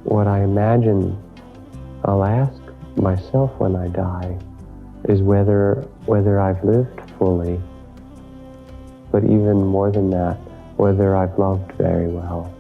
what I imagine I'll ask myself when I die is whether I've lived fully, but even more than that, whether I've loved very well.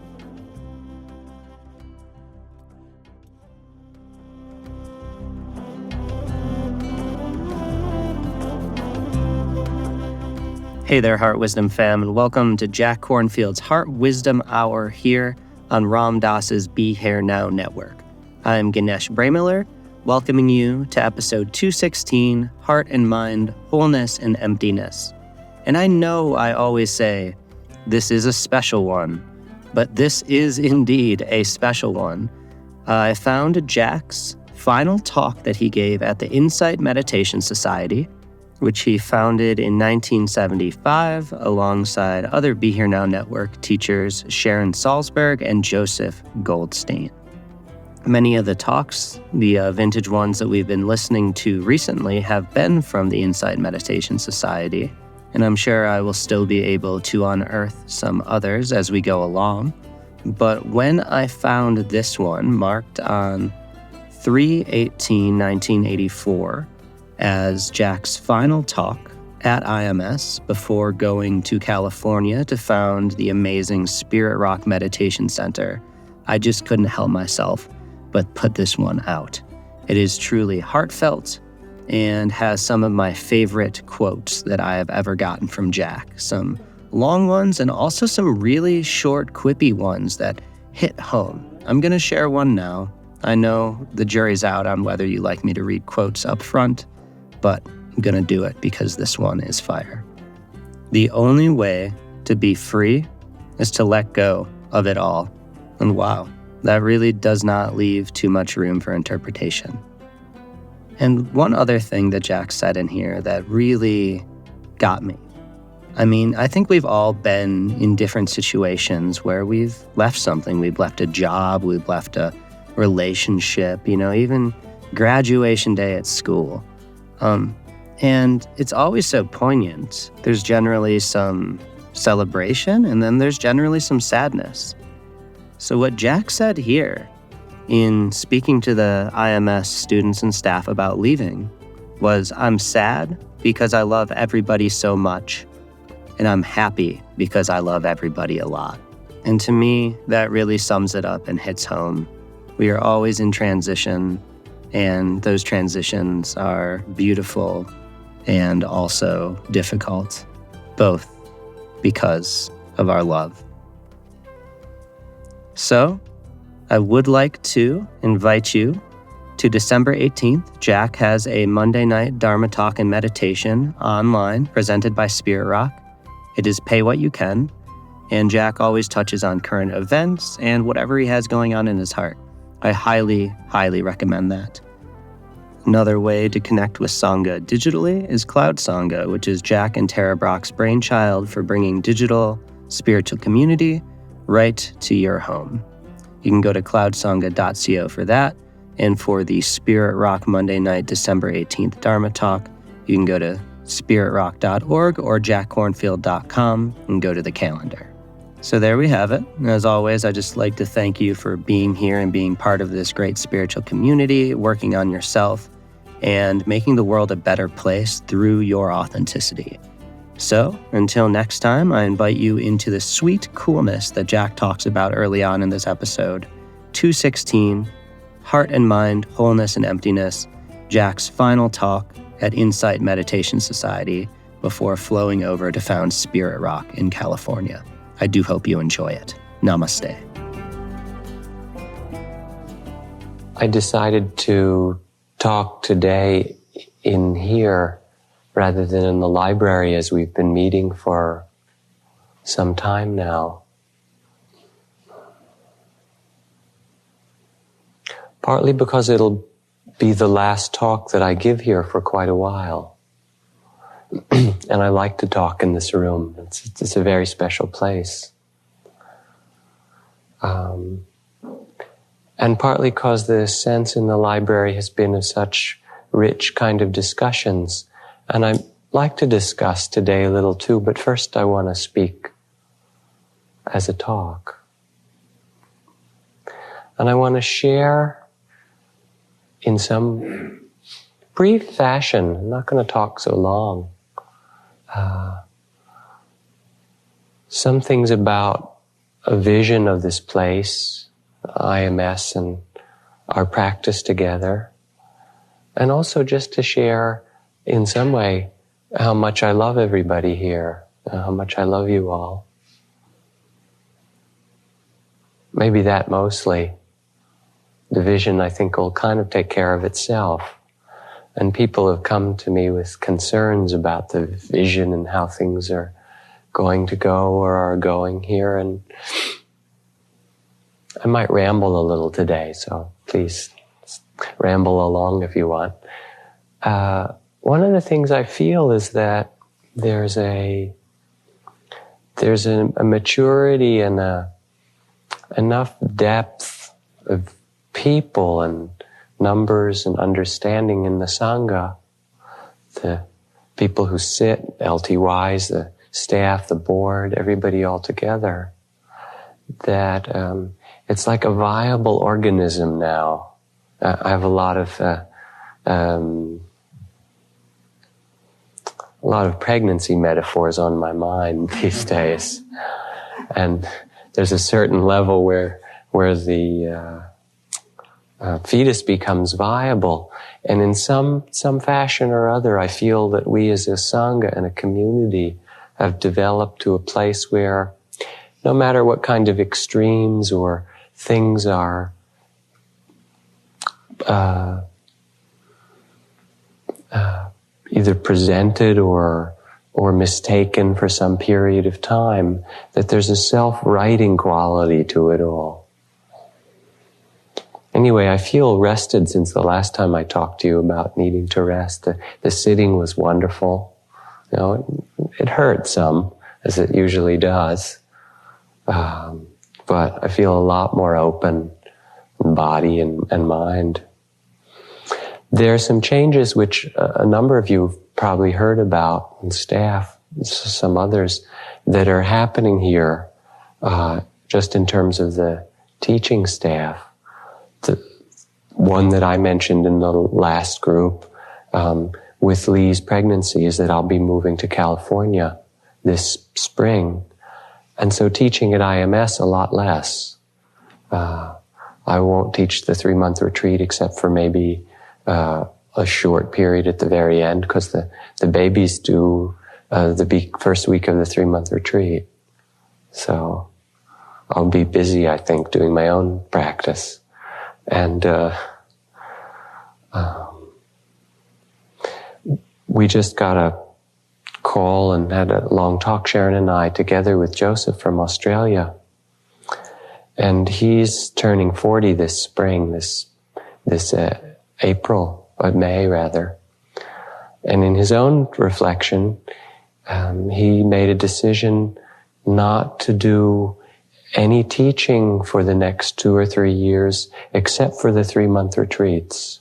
Hey there, Heart Wisdom fam, and welcome to Jack Kornfield's Heart Wisdom Hour here on Ram Dass's Be Here Now Network. I'm Ganesh Bremiller, welcoming you to episode 216, Heart and Mind, Wholeness and Emptiness. And I know I always say, this is a special one, but this is indeed a special one. I found Jack's final talk that he gave at the Insight Meditation Society, which he founded in 1975 alongside other Be Here Now Network teachers Sharon Salzberg and Joseph Goldstein. Many of the talks, the vintage ones that we've been listening to recently, have been from the Insight Meditation Society, and I'm sure I will still be able to unearth some others as we go along. But when I found this one, marked on 3/18/1984, as Jack's final talk at IMS before going to California to found the amazing Spirit Rock Meditation Center, I just couldn't help myself but put this one out. It is truly heartfelt and has some of my favorite quotes that I have ever gotten from Jack. Some long ones and also some really short, quippy ones that hit home. I'm going to share one now. I know the jury's out on whether you like me to read quotes up front, but I'm gonna do it because this one is fire. The only way to be free is to let go of it all. And wow, that really does not leave too much room for interpretation. And one other thing that Jack said in here that really got me. I mean, I think we've all been in different situations where we've left something. We've left a job, we've left a relationship, even graduation day at school. And it's always so poignant. There's generally some celebration, and then there's generally some sadness. So what Jack said here in speaking to the IMS students and staff about leaving was, I'm sad because I love everybody so much, and I'm happy because I love everybody a lot. And to me, that really sums it up and hits home. We are always in transition, and those transitions are beautiful and also difficult, both because of our love. So, I would like to invite you to December 18th. Jack has a Monday night Dharma Talk and meditation online presented by Spirit Rock. It is pay what you can, and Jack always touches on current events and whatever he has going on in his heart. I highly, highly recommend that. Another way to connect with Sangha digitally is Cloud Sangha, which is Jack and Tara Brock's brainchild for bringing digital spiritual community right to your home. You can go to cloudsangha.co for that, and for the Spirit Rock Monday night, December 18th Dharma Talk, you can go to spiritrock.org or jackkornfield.com and go to the calendar. So there we have it. And as always, I just like to thank you for being here and being part of this great spiritual community, working on yourself, and making the world a better place through your authenticity. So until next time, I invite you into the sweet coolness that Jack talks about early on in this episode. 216, Heart and Mind, Wholeness and Emptiness, Jack's final talk at Insight Meditation Society before flowing over to found Spirit Rock in California. I do hope you enjoy it. Namaste. I decided to talk today in here rather than in the library, as we've been meeting for some time now. Partly because it'll be the last talk that I give here for quite a while. And I like to talk in this room. It's a very special place. And partly because the sense in the library has been of such rich kind of discussions. And I'd like to discuss today a little too, but first I want to speak as a talk. And I want to share in some brief fashion, I'm not going to talk so long, some things about a vision of this place, IMS, and our practice together, and also just to share in some way how much I love everybody here, how much I love you all. Maybe that mostly. The vision, I think, will kind of take care of itself. And people have come to me with concerns about the vision and how things are going to go or are going here. And I might ramble a little today, so please ramble along if you want. One of the things I feel is that there's a maturity and enough depth of people and numbers and understanding in the Sangha, the people who sit, LTYs, the staff, the board, everybody all together, that it's like a viable organism now. I have a lot of pregnancy metaphors on my mind these days, and there's a certain level where the fetus becomes viable, and in some fashion or other, I feel that we as a Sangha and a community have developed to a place where no matter what kind of extremes or things are either presented or mistaken for some period of time, that there's a self-righting quality to it all. Anyway, I feel rested since the last time I talked to you about needing to rest. The sitting was wonderful. You know, it hurt some, as it usually does. But I feel a lot more open in body and mind. There are some changes which a number of you have probably heard about in staff, some others, that are happening here, just in terms of the teaching staff. The one that I mentioned in the last group with Lee's pregnancy is that I'll be moving to California this spring. And so teaching at IMS a lot less. I won't teach the 3-month retreat except for maybe a short period at the very end, because the babies do the first week of the 3-month retreat. So I'll be busy, I think, doing my own practice. And we just got a call and had a long talk, Sharon and I, together with Joseph from Australia. And he's turning 40 this spring, this May rather. And in his own reflection, he made a decision not to do any teaching for the next 2 or 3 years, except for the 3-month retreats.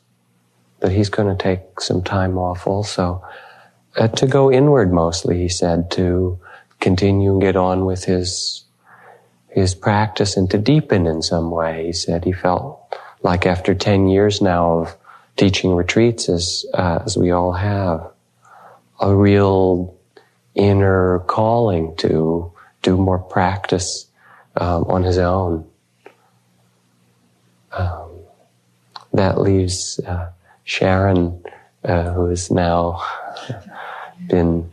That he's going to take some time off also. To go inward mostly, he said, to continue and get on with his practice and to deepen in some way. He said he felt like after 10 years now of teaching retreats, as we all have, a real inner calling to do more practice on his own. That leaves Sharon, who has now been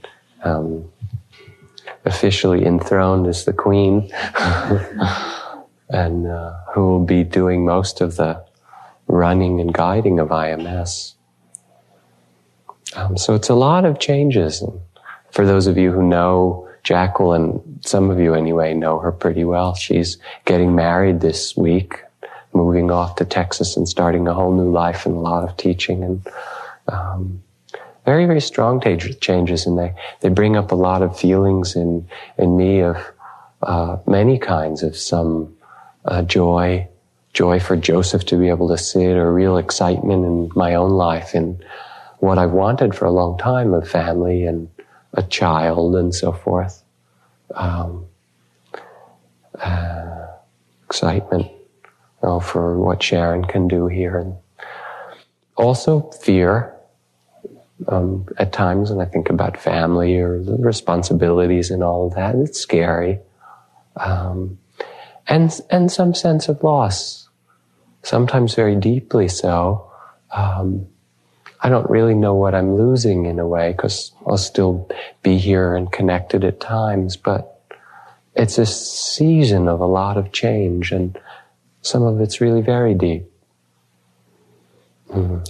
officially enthroned as the queen, and who will be doing most of the running and guiding of IMS. So it's a lot of changes. And for those of you who know Jacqueline, some of you anyway know her pretty well. She's getting married this week, moving off to Texas and starting a whole new life and a lot of teaching, and very, very strong changes. And they bring up a lot of feelings in me of many kinds, of some joy for Joseph to be able to sit, or real excitement in my own life in what I've wanted for a long time, of family and a child and so forth. Excitement for what Sharon can do here. And also fear. At times when I think about family or the responsibilities and all of that, it's scary. And some sense of loss, sometimes very deeply so. I don't really know what I'm losing in a way, because I'll still be here and connected at times, but it's a season of a lot of change, and some of it's really very deep.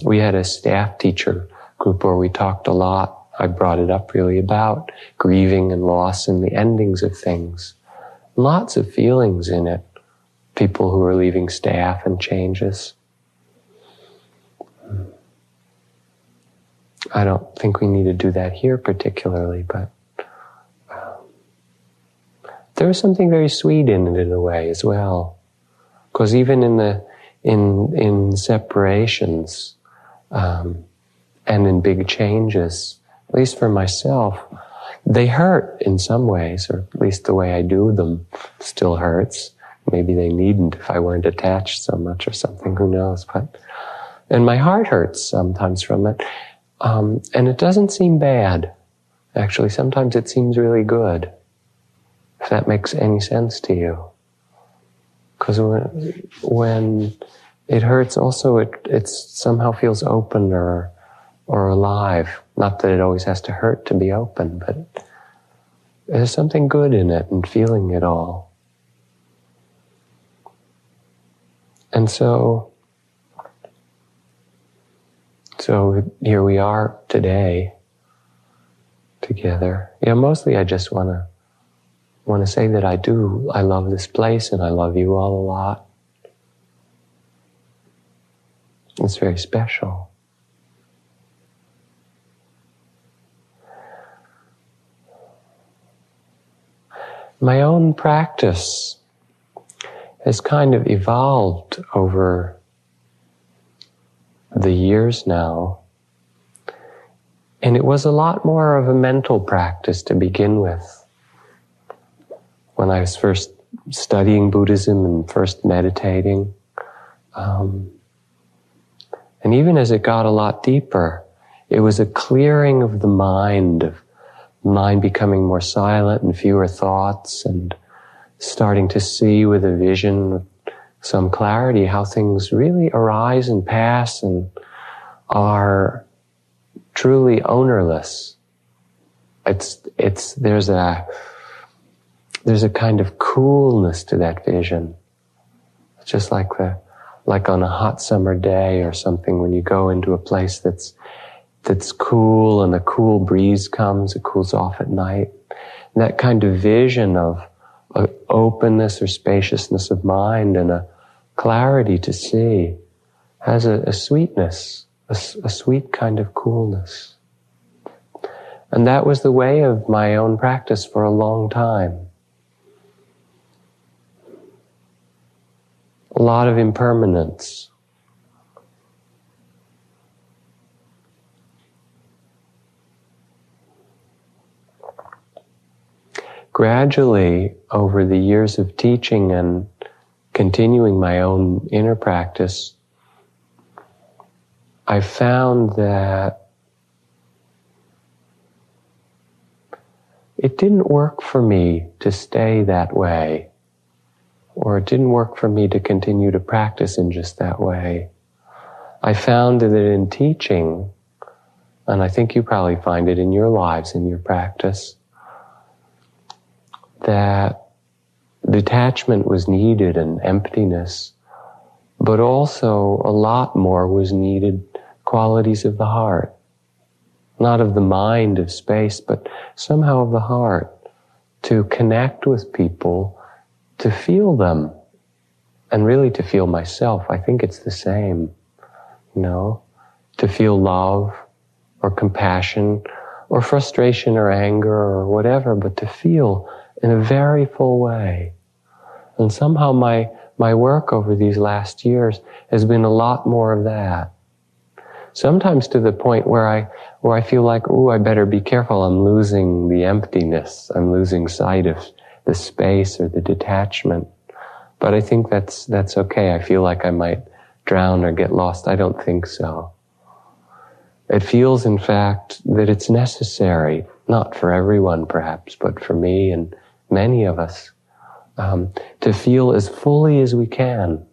We had a staff teacher group where we talked a lot. I brought it up really about grieving and loss and the endings of things. Lots of feelings in it. People who are leaving staff and changes. I don't think we need to do that here particularly, but there was something very sweet in it in a way as well. Because even in separations, and in big changes, at least for myself, they hurt in some ways, or at least the way I do them still hurts. Maybe they needn't if I weren't attached so much or something, who knows. And my heart hurts sometimes from it. And it doesn't seem bad. Actually, sometimes it seems really good, if that makes any sense to you. Because when it hurts also, it somehow feels open or alive. Not that it always has to hurt to be open, but there's something good in it and feeling it all. And so here we are today together. Mostly I just want to say that I love this place and I love you all a lot. It's very special. My own practice has kind of evolved over the years now. And it was a lot more of a mental practice to begin with. When I was first studying Buddhism and first meditating, and even as it got a lot deeper, it was a clearing of the mind becoming more silent and fewer thoughts, and starting to see with a vision, with some clarity, how things really arise and pass and are truly ownerless. There's a kind of coolness to that vision. It's just like on a hot summer day or something, when you go into a place that's cool and a cool breeze comes, it cools off at night. And that kind of vision of openness or spaciousness of mind and a clarity to see has a sweetness, a sweet kind of coolness. And that was the way of my own practice for a long time. A lot of impermanence. Gradually, over the years of teaching and continuing my own inner practice, I found that it didn't work for me to stay that way, or it didn't work for me to continue to practice in just that way. I found that in teaching, and I think you probably find it in your lives, in your practice, that detachment was needed and emptiness, but also a lot more was needed qualities of the heart. Not of the mind, of space, but somehow of the heart, to connect with people, to feel them, and really to feel myself. I think it's the same, to feel love or compassion or frustration or anger or whatever, but to feel in a very full way. And somehow my work over these last years has been a lot more of that. Sometimes to the point where I feel like, I better be careful, I'm losing the emptiness, I'm losing sight of the space or the detachment. But I think that's okay. I feel like I might drown or get lost. I don't think so. It feels, in fact, that it's necessary, not for everyone perhaps, but for me and many of us, to feel as fully as we can,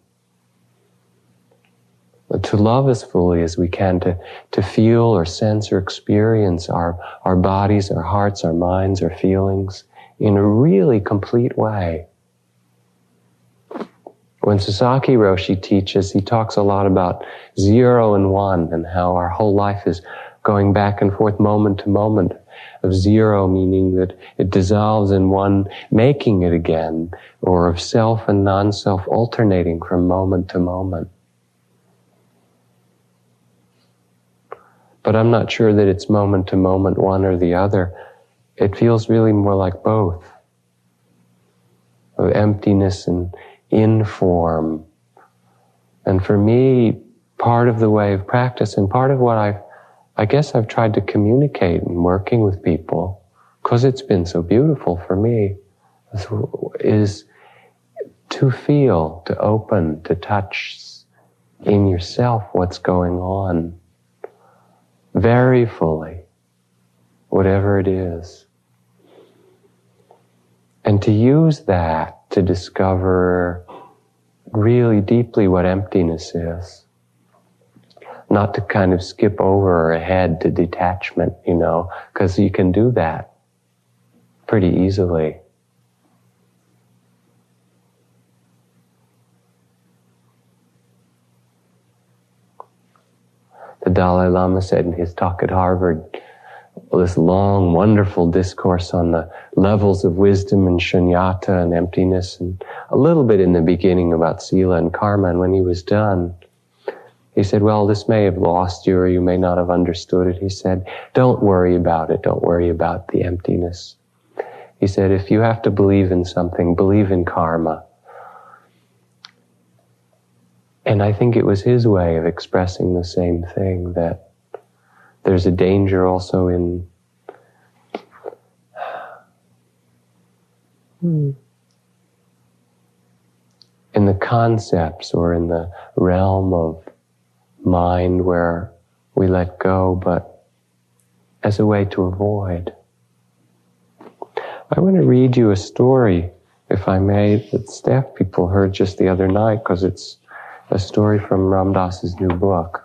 to love as fully as we can, to feel or sense or experience our bodies, our hearts, our minds, our feelings in a really complete way. When Sasaki Roshi teaches, he talks a lot about 0 and 1 and how our whole life is going back and forth moment to moment of 0, meaning that it dissolves in 1, making it again, or of self and non-self alternating from moment to moment. But I'm not sure that it's moment to moment, one or the other. It feels really more like both, of emptiness and inform. And for me, part of the way of practice and part of what I guess I've tried to communicate in working with people, because it's been so beautiful for me, is to feel, to open, to touch in yourself what's going on very fully, whatever it is. And to use that to discover really deeply what emptiness is. Not to kind of skip over or ahead to detachment, because you can do that pretty easily. The Dalai Lama said in his talk at Harvard, this long, wonderful discourse on the levels of wisdom and shunyata and emptiness, and a little bit in the beginning about sila and karma, and when he was done, he said, well, this may have lost you or you may not have understood it. He said, don't worry about it. Don't worry about the emptiness. He said, if you have to believe in something, believe in karma. And I think it was his way of expressing the same thing, that there's a danger also in the concepts or in the realm of mind where we let go, but as a way to avoid. I want to read you a story, if I may, that staff people heard just the other night, because it's a story from Ram Dass's new book,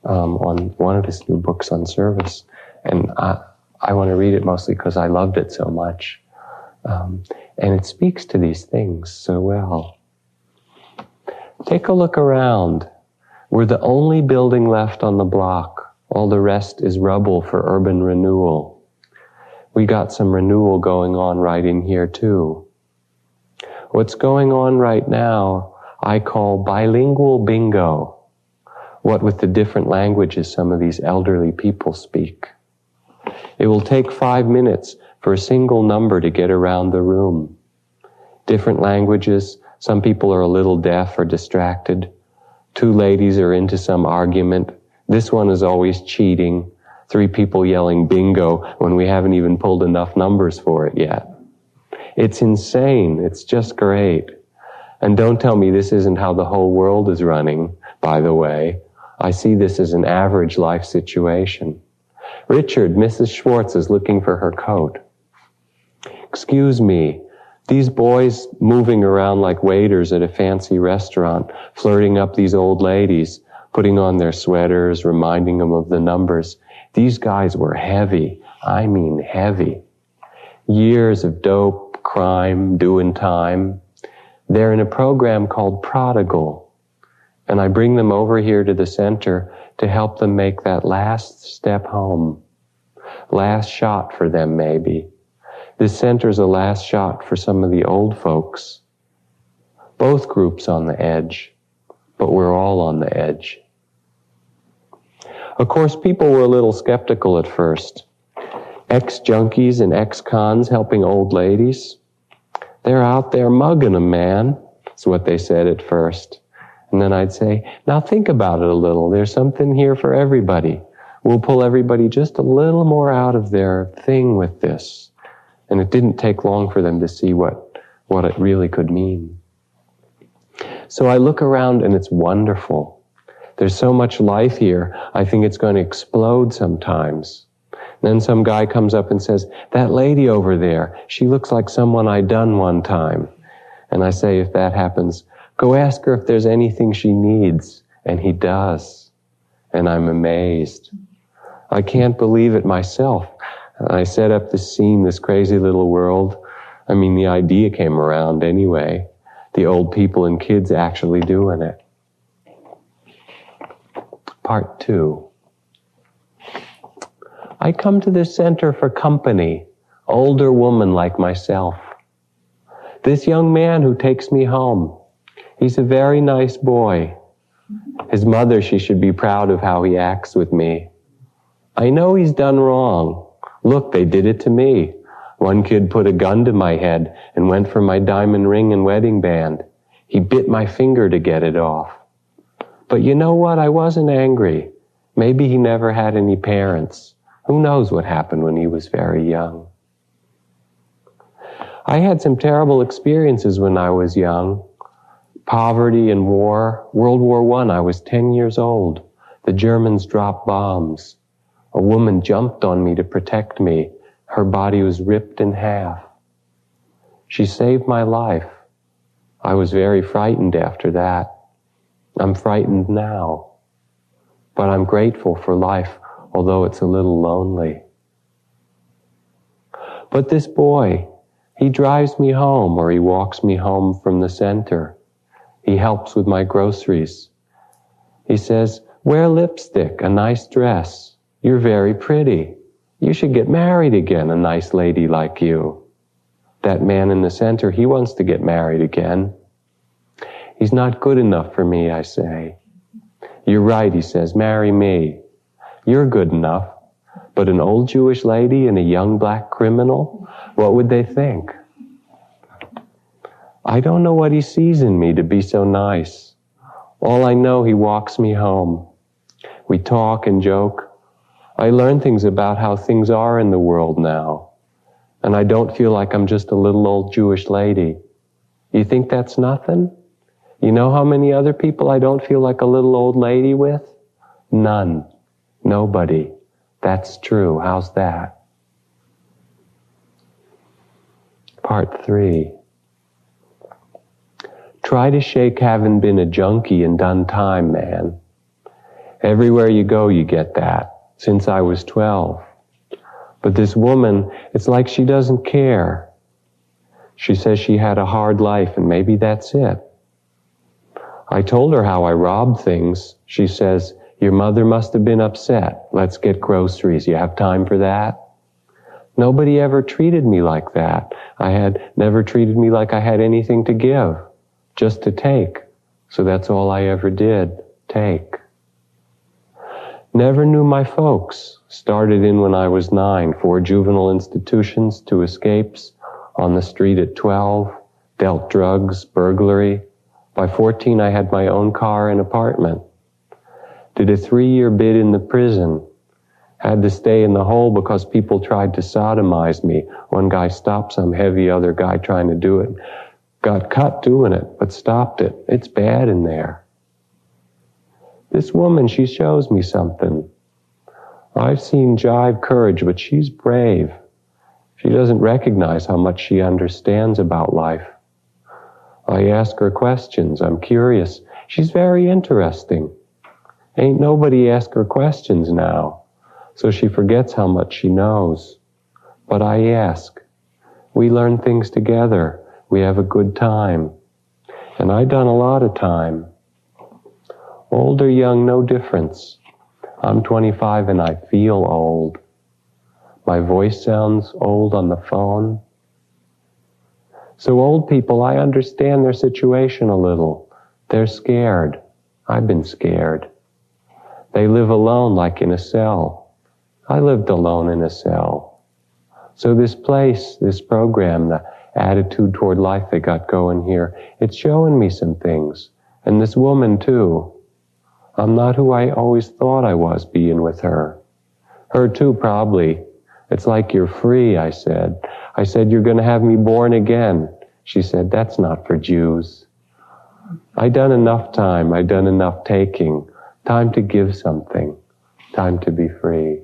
on one of his new books on service. And I want to read it mostly because I loved it so much. And it speaks to these things so well. Take a look around. We're the only building left on the block. All the rest is rubble for urban renewal. We got some renewal going on right in here too. What's going on right now, I call bilingual bingo. What with the different languages some of these elderly people speak. It will take 5 minutes for a single number to get around the room. Different languages, some people are a little deaf or distracted. 2 ladies are into some argument. This one is always cheating. 3 people yelling bingo when we haven't even pulled enough numbers for it yet. It's insane. It's just great. And don't tell me this isn't how the whole world is running, by the way. I see this as an average life situation. Richard, Mrs. Schwartz is looking for her coat. Excuse me, these boys moving around like waiters at a fancy restaurant, flirting up these old ladies, putting on their sweaters, reminding them of the numbers. These guys were heavy. I mean heavy. Years of dope, crime, doing time. They're in a program called Prodigal. And I bring them over here to the center to help them make that last step home. Last shot for them, maybe. This center's a last shot for some of the old folks. Both groups on the edge, but we're all on the edge. Of course, people were a little skeptical at first. Ex-junkies and ex-cons helping old ladies. They're out there mugging them, man. That's what they said at first. And then I'd say, now think about it a little. There's something here for everybody. We'll pull everybody just a little more out of their thing with this. And it didn't take long for them to see what it really could mean. So I look around and it's wonderful. There's so much life here, I think it's going to explode sometimes. Then some guy comes up and says, that lady over there, she looks like someone I done one time. And I say, if that happens, go ask her if there's anything she needs. And he does. And I'm amazed. I can't believe it myself. I set up this scene, this crazy little world. I mean, the idea came around anyway. The old people and kids actually doing it. Part 2. I come to this center for company, older woman like myself. This young man who takes me home, he's a very nice boy. His mother, she should be proud of how he acts with me. I know he's done wrong. Look, they did it to me. One kid put a gun to my head and went for my diamond ring and wedding band. He bit my finger to get it off. But you know what? I wasn't angry. Maybe he never had any parents. Who knows what happened when he was very young? I had some terrible experiences when I was young. Poverty and war. World War I was 10 years old. The Germans dropped bombs. A woman jumped on me to protect me. Her body was ripped in half. She saved my life. I was very frightened after that. I'm frightened now. But I'm grateful for life, although it's a little lonely. But this boy, he drives me home, or he walks me home from the center. He helps with my groceries. He says, wear lipstick, a nice dress. You're very pretty. You should get married again, a nice lady like you. That man in the center, he wants to get married again. He's not good enough for me, I say. You're right, he says, marry me. You're good enough. But an old Jewish lady and a young black criminal, what would they think? I don't know what he sees in me to be so nice. All I know, he walks me home. We talk and joke. I learn things about how things are in the world now. And I don't feel like I'm just a little old Jewish lady. You think that's nothing? You know how many other people I don't feel like a little old lady with? None. Nobody. That's true. How's that? Part 3. Try to shake having been a junkie and done time, man. Everywhere you go, you get that. Since I was 12. But this woman, it's like she doesn't care. She says she had a hard life and maybe that's it. I told her how I robbed things. She says, your mother must have been upset. Let's get groceries. You have time for that? Nobody ever treated me like that. Never treated me like I had anything to give, just to take. So that's all I ever did, take. Never knew my folks. Started in when I was 9, 4 juvenile institutions, 2 escapes, on the street at 12, dealt drugs, burglary. By 14, I had my own car and apartment. Did a 3-year bid in the prison. Had to stay in the hole because people tried to sodomize me. One guy stopped some heavy other guy trying to do it. Got cut doing it, but stopped it. It's bad in there. This woman, she shows me something. I've seen jive courage, but she's brave. She doesn't recognize how much she understands about life. I ask her questions. I'm curious. She's very interesting. Ain't nobody ask her questions now, so she forgets how much she knows. But I ask. We learn things together. We have a good time. And I done a lot of time. Old or young, no difference. I'm 25 and I feel old. My voice sounds old on the phone. So old people, I understand their situation a little. They're scared. I've been scared. They live alone like in a cell. I lived alone in a cell. So this place, this program, the attitude toward life they got going here, it's showing me some things. And this woman too. I'm not who I always thought I was being with her. Her too, probably. It's like you're free, I said. I said, you're going to have me born again. She said, that's not for Jews. I've done enough time, I've done enough taking, time to give something, time to be free.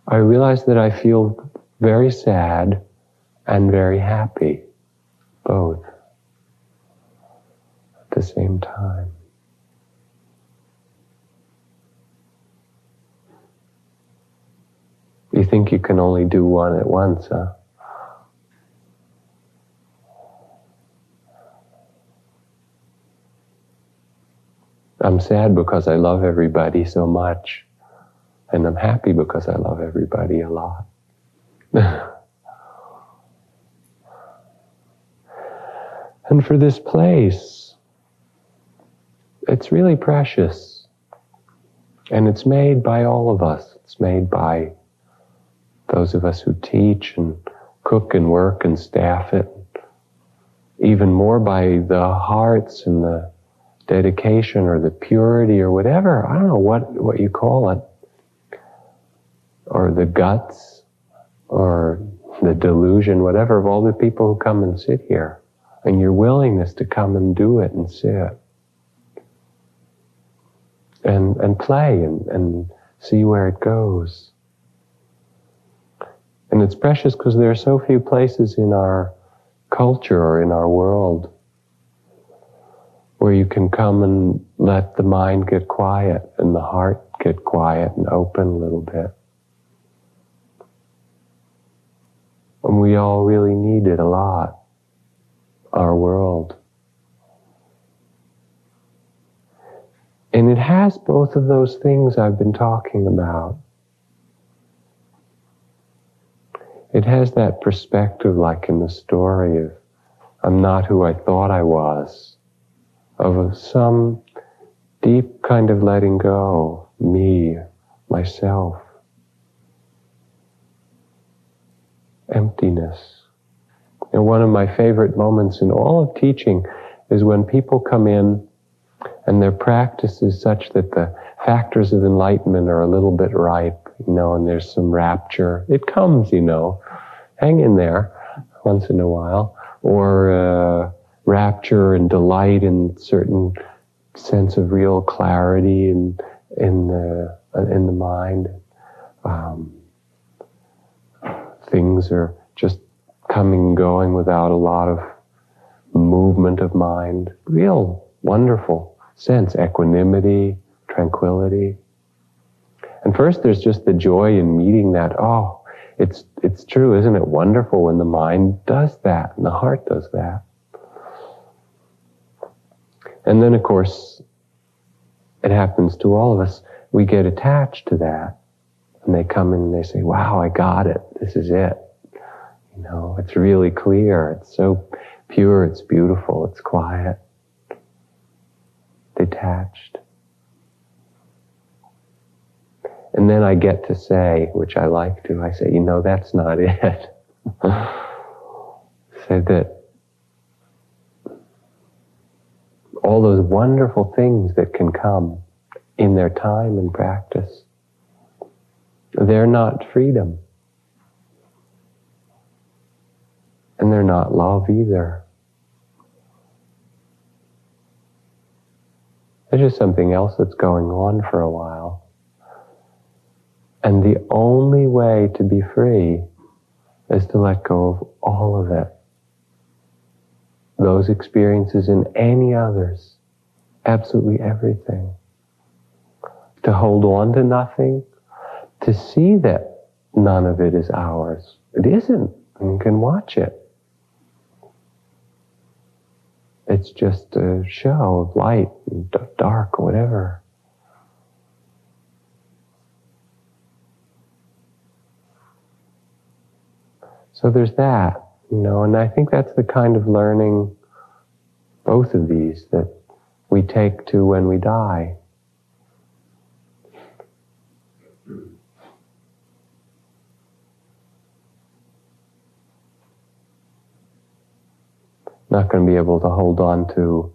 I realize that I feel very sad and very happy, both, at the same time. You think you can only do one at once, huh? I'm sad because I love everybody so much. And I'm happy because I love everybody a lot. And for this place, it's really precious. And it's made by all of us. It's made by those of us who teach and cook and work and staff it. Even more by the hearts and the dedication or the purity or whatever. I don't know what you call it. Or the guts, or the delusion, whatever, of all the people who come and sit here, and your willingness to come and do it and sit, and play and see where it goes. And it's precious because there are so few places in our culture or in our world where you can come and let the mind get quiet and the heart get quiet and open a little bit. And we all really need it a lot, our world. And it has both of those things I've been talking about. It has that perspective, like in the story of, I'm not who I thought I was, of some deep kind of letting go, me, myself. Emptiness. And one of my favorite moments in all of teaching is when people come in and their practice is such that the factors of enlightenment are a little bit ripe, and there's some rapture. It comes, hang in there once in a while. Or rapture and delight and certain sense of real clarity in the mind. Things are just coming and going without a lot of movement of mind. Real wonderful sense, equanimity, tranquility. And first there's just the joy in meeting that. Oh, it's true, isn't it wonderful when the mind does that and the heart does that? And then of course, it happens to all of us. We get attached to that. And they come in and they say, wow, I got it. This is it. It's really clear. It's so pure. It's beautiful. It's quiet. Detached. And then I get to say, which I like to, I say, that's not it. Say that all those wonderful things that can come in their time and practice, they're not freedom. And they're not love either. There's just something else that's going on for a while. And the only way to be free is to let go of all of it. Those experiences and any others. Absolutely everything. To hold on to nothing. To see that none of it is ours. It isn't. And you can watch it. It's just a show of light and dark or whatever. So there's that, and I think that's the kind of learning, both of these, that we take to when we die. Not going to be able to hold on to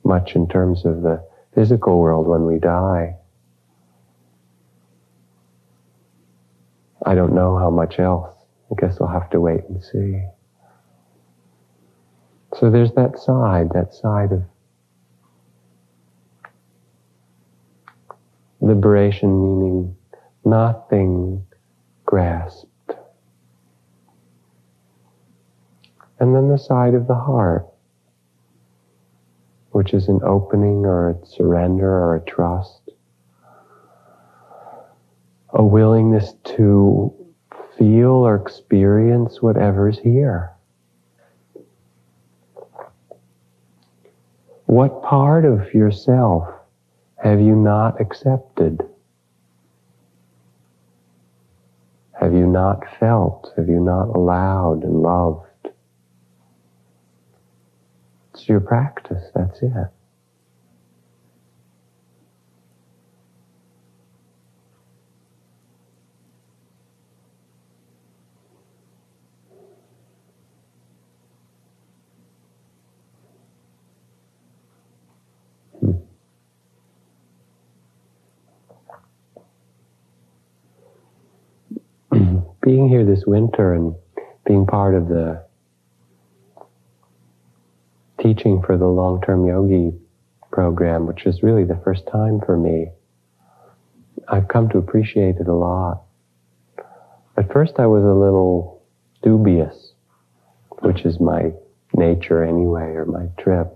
much in terms of the physical world when we die. I don't know how much else. I guess I'll have to wait and see. So there's that side of liberation, meaning nothing grasped. And then the side of the heart, which is an opening or a surrender or a trust, a willingness to feel or experience whatever's here. What part of yourself have you not accepted? Have you not felt? Have you not allowed and loved? It's your practice, that's it. Being here this winter and being part of the teaching for the long-term yogi program, which is really the first time for me, I've come to appreciate it a lot. At first I was a little dubious, which is my nature anyway, or my trip.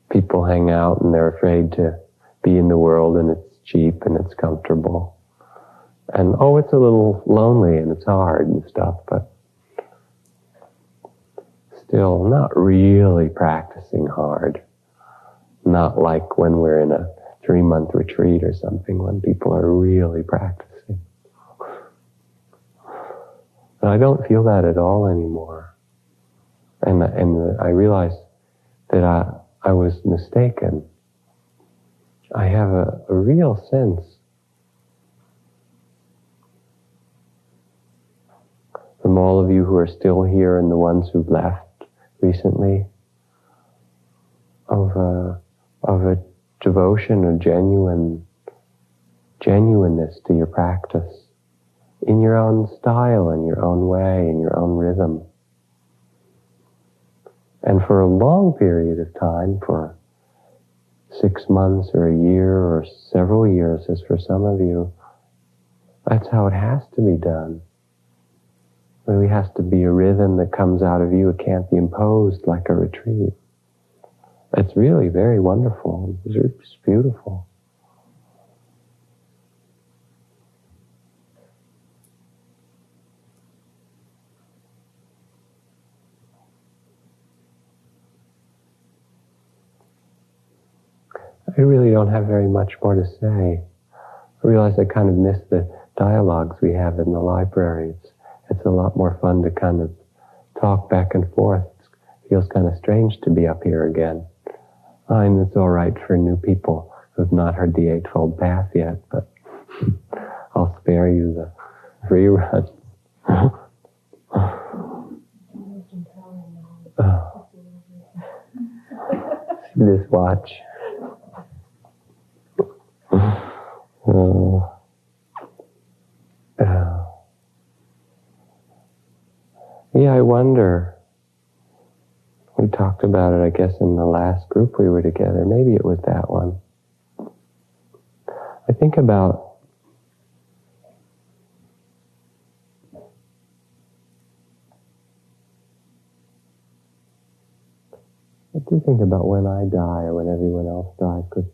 People hang out and they're afraid to be in the world, and it's cheap and it's comfortable. And it's a little lonely and it's hard and stuff, but still not really practicing hard. Not like when we're in a 3-month retreat or something, when people are really practicing. But I don't feel that at all anymore. And I realized that I was mistaken. I have a real sense from all of you who are still here and the ones who've left recently of a devotion or genuineness to your practice in your own style, in your own way, in your own rhythm. And for a long period of time, for 6 months or a year or several years, as for some of you, that's how it has to be done. It really has to be a rhythm that comes out of you. It can't be imposed like a retreat. It's really very wonderful. It's beautiful. I really don't have very much more to say. I realize I kind of miss the dialogues we have in the library. It's a lot more fun to kind of talk back and forth. It feels kind of strange to be up here again. And it's all right for new people who've not heard the Eightfold Path yet, but I'll spare you the rerun. See this watch. Yeah, I wonder. We talked about it, I guess, in the last group we were together. Maybe it was that one. I think about when I die or when everyone else dies, because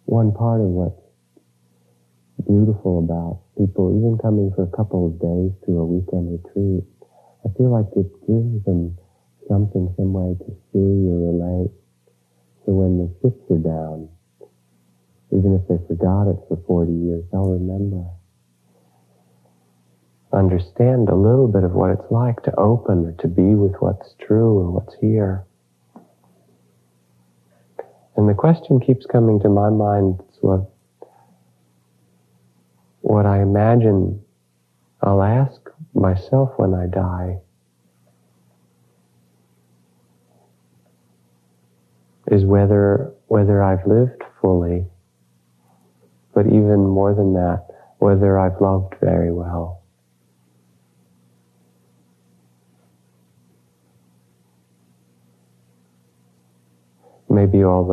one part of what's beautiful about people even coming for a couple of days to a weekend retreat, I feel like it gives them something, some way to see or relate. So when the chips are down, even if they forgot it for 40 years, they'll remember. Understand a little bit of what it's like to open or to be with what's true or what's here. And the question keeps coming to my mind, what I imagine I'll ask myself when I die is whether I've lived fully, but even more than that, whether I've loved very well. Maybe all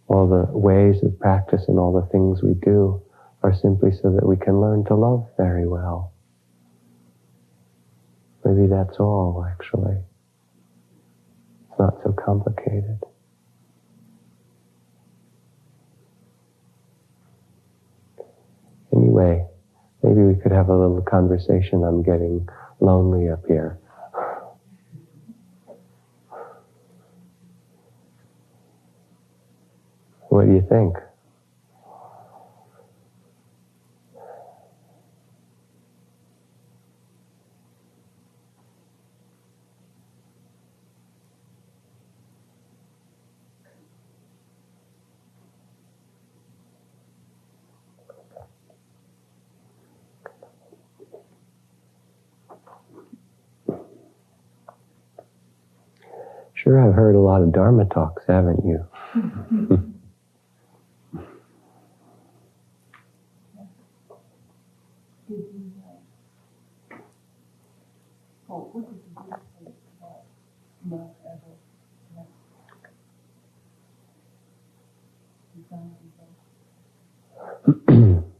the ways of practice and all the things we do are simply so that we can learn to love very well. Maybe that's all, actually. It's not so complicated. Anyway, maybe we could have a little conversation. I'm getting lonely up here. What do you think? Sure, I've heard a lot of Dharma talks, haven't you?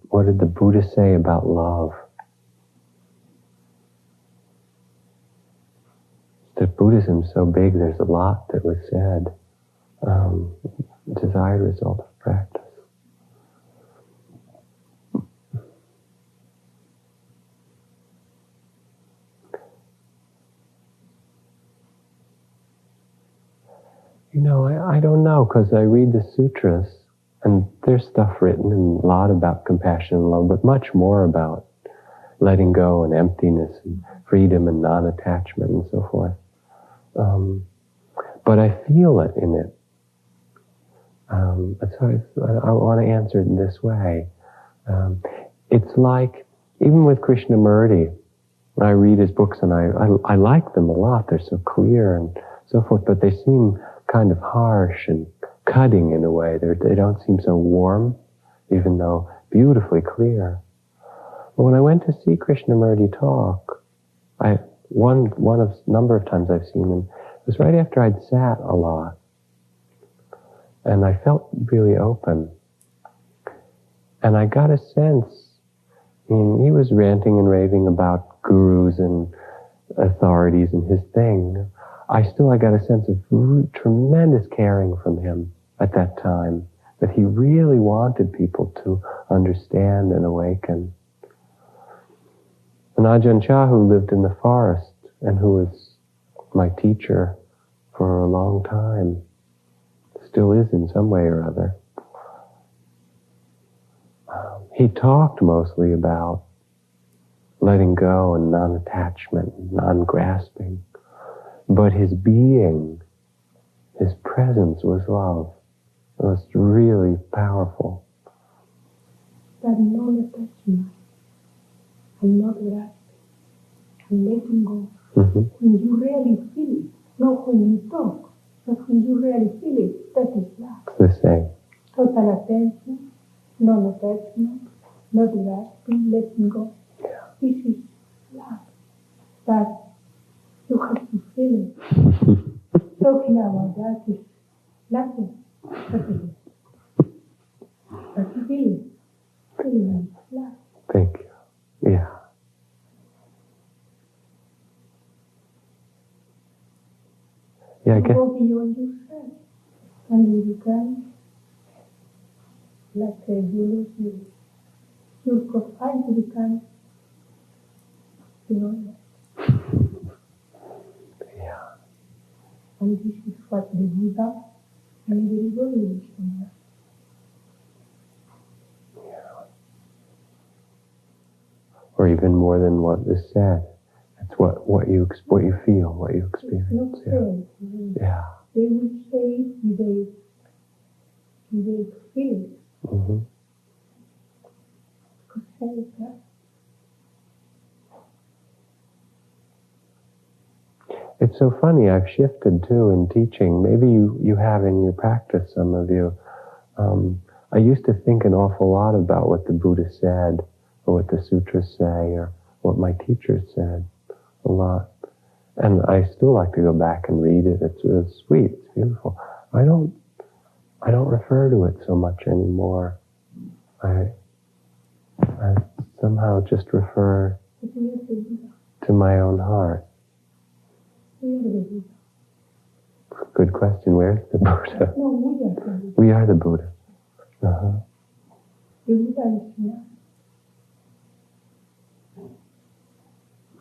What did the Buddha say about love? That Buddhism's so big, there's a lot that was said. Desired result of practice. You know, I don't know, because I read the sutras, and there's stuff written and a lot about compassion and love, but much more about letting go and emptiness and freedom and non-attachment and so forth. But I feel it in it. So I want to answer it in this way. It's like, even with Krishnamurti, when I read his books, and I like them a lot, they're so clear and so forth, but they seem kind of harsh and cutting in a way. They don't seem so warm, even though beautifully clear. But when I went to see Krishnamurti talk, one of number of times I've seen him, it was right after I'd sat a lot. And I felt really open. And I got a sense, I mean, he was ranting and raving about gurus and authorities and his thing. I got a sense of tremendous caring from him at that time, that he really wanted people to understand and awaken. And Ajahn Chah, who lived in the forest and who was my teacher for a long time, still is in some way or other, he talked mostly about letting go and non-attachment, non-grasping. But his being, his presence was love. It was really powerful. That non-attachment and not grasping and letting go. Mm-hmm. When you really feel it, not when you talk, but when you really feel it, that is love. It's the same. Total attention, non-attachment, not grasping, letting go. Yeah. This is love. But you have to feel it. Talking about that is nothing. But feel it. Feel it. Love. Thank you. Yeah. Yeah, I guess. Go beyond yourself. And you become like you lose your profile to become beyond that. Yeah. And this is what the Buddha and everybody is doing. Or even more than what is said. It's what you feel, what you experience. It's not said. Yeah. They would say they feel it. Mm-hmm. Because say that. It's so funny, I've shifted too in teaching. Maybe you have in your practice, some of you. I used to think an awful lot about what the Buddha said, or what the sutras say, or what my teachers said, a lot. And I still like to go back and read it. It's sweet, it's beautiful. I don't refer to it so much anymore. I somehow just refer to my own heart. Good question. Where's the Buddha? We are the Buddha. Uh-huh. The Buddha is here.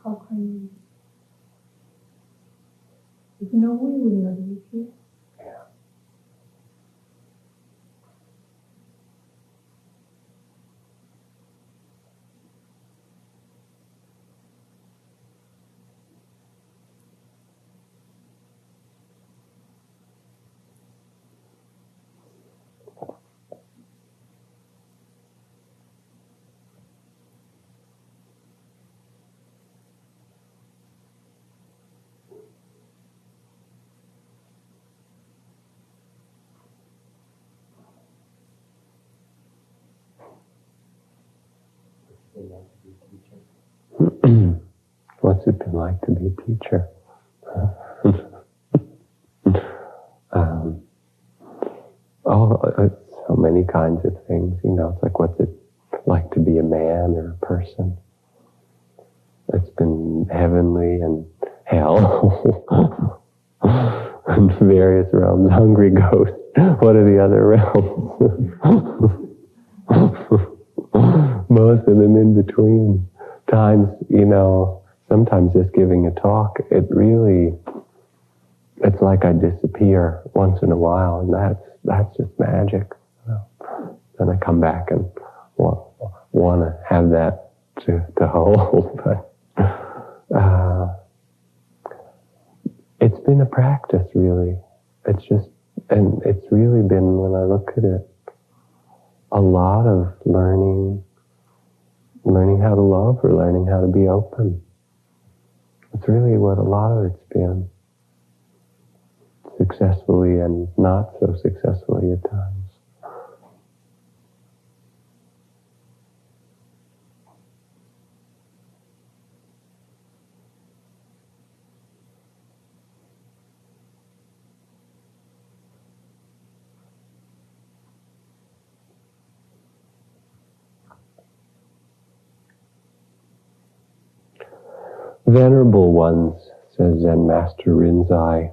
How can if no we will not be here? What's it been like to be a teacher? It's so many kinds of things, It's like, what's it like to be a man or a person? It's been heavenly and hell and various realms. Hungry ghost. What are the other realms? Most of them in between. Times, sometimes just giving a talk, it's like I disappear once in a while, and that's just magic. Then I come back and want to have that to hold, but it's been a practice, really. And it's really been, when I look at it, a lot of learning how to love, or learning how to be open. It's really what a lot of it's been. Successfully and not so successfully at times. Venerable ones, says Zen Master Rinzai,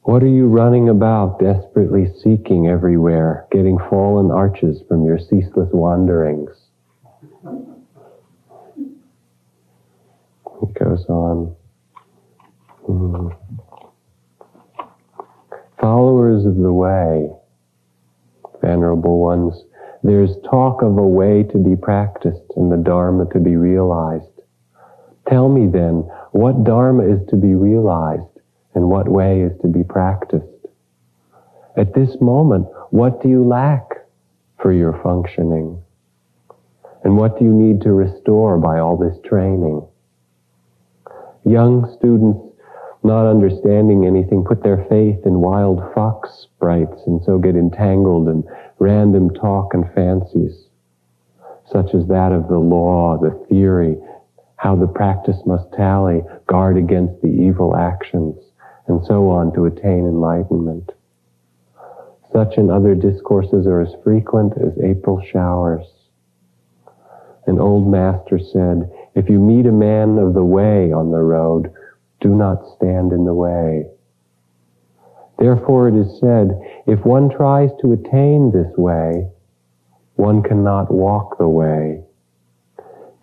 what are you running about, desperately seeking everywhere, getting fallen arches from your ceaseless wanderings? It goes on. Followers of the way, venerable ones, there's talk of a way to be practiced and the Dharma to be realized. Tell me then, what Dharma is to be realized and what way is to be practiced? At this moment, what do you lack for your functioning? And what do you need to restore by all this training? Young students, not understanding anything, put their faith in wild fox sprites and so get entangled in random talk and fancies, such as that of the law, the theory, how the practice must tally, guard against the evil actions, and so on to attain enlightenment. Such and other discourses are as frequent as April showers. An old master said, if you meet a man of the way on the road, do not stand in the way. Therefore it is said, if one tries to attain this way, one cannot walk the way.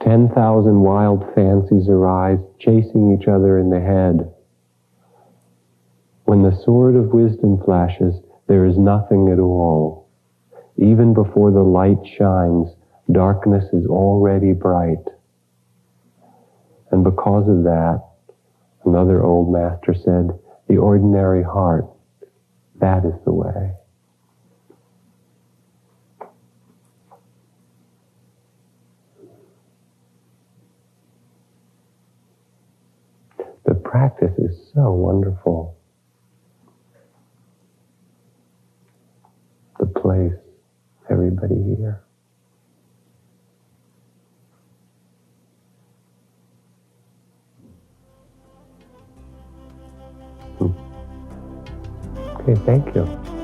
10,000 wild fancies arise, chasing each other in the head. When the sword of wisdom flashes, there is nothing at all. Even before the light shines, darkness is already bright. And because of that, another old master said, the ordinary heart, that is the way. The practice is so wonderful. The place, everybody here. Okay, thank you.